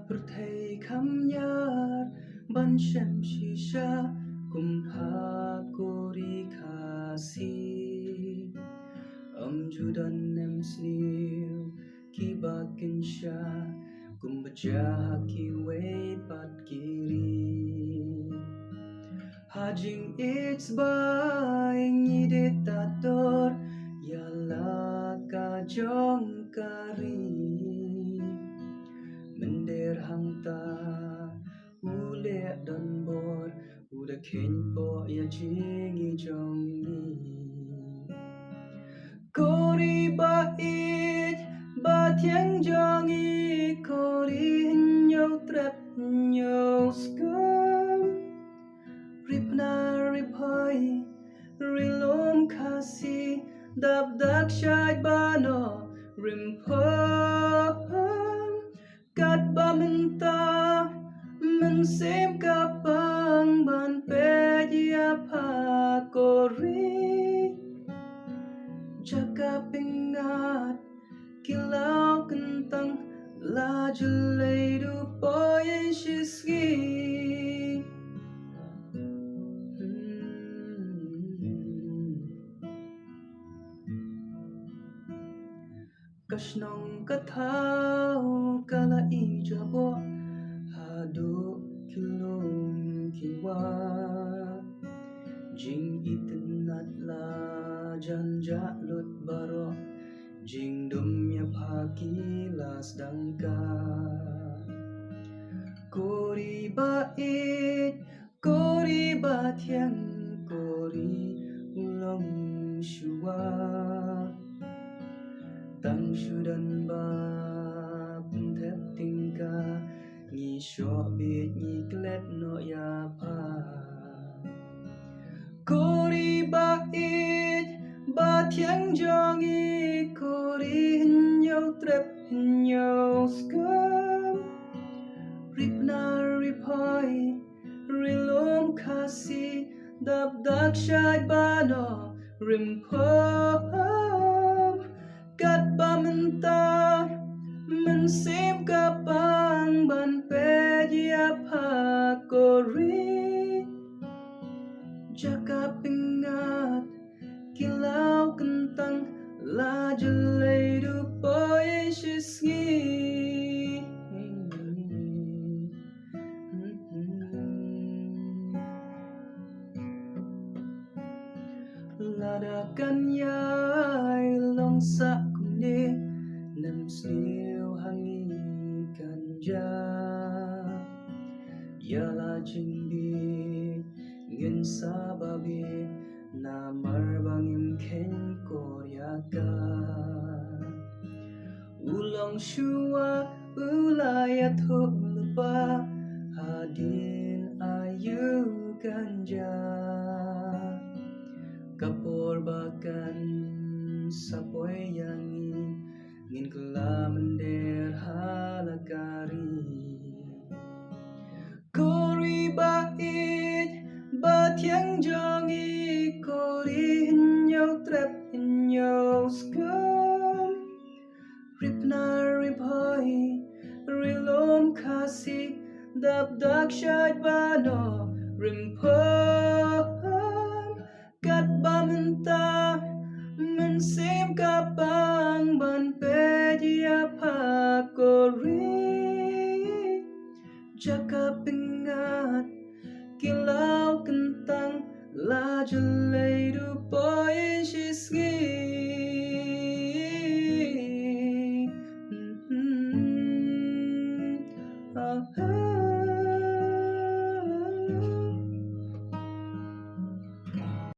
berthei kham yar ban shem shisha kumpha kori khasi judan nem sniu ki bakin sha kumbaja ki wait pat kiri hajing it's buying it tator yala ka jong kari mender hangta ule don bor uda ken po ya jingi jong ni kori ba it ba thiang jong i kori nhau trap nhau scum rip na rip hoi rilom khasi dab dak shai ba no rim phom kat ba min ta min sem kapang ban pe ya pha kori jaka pingat kilau kentang la julai du poyen shiski kashnong kathau kala ijabo hadu kilum kiwa jing itinat la janja lut baro jing dum ya phaki las dangka kori ba it kori ba thiang kori ulong shua tang shudan ba thep tingka ni sho bit ni klet no ya pha kori ba it ba thiang jong i kori hin nhau trep hin nhau scum rip na rip hoi rilom khasi dab dak shai ba no rim phom kat ba min ta min sem kapang ban pe ya pha kori jaka pingat kilau kentang la julai du poyen shiski lada kan yai long sa kumne nam sniu hangi kanja yala jingbi ngin sababi na marbangim ken koryaka ulong shua ulaya tholupa hadin ayu kanja kapor bakan sapoy yangi ngin kala mender halakari kori ba it ba thiang jong i kori hin nhau trap hin nhau scum rip na rip hoi rilom khasi dab dak shai ba no rim phom kat ba min ta min sem kapang ban pe ya pha kori jaka pingat kilau kentang la julai du poyen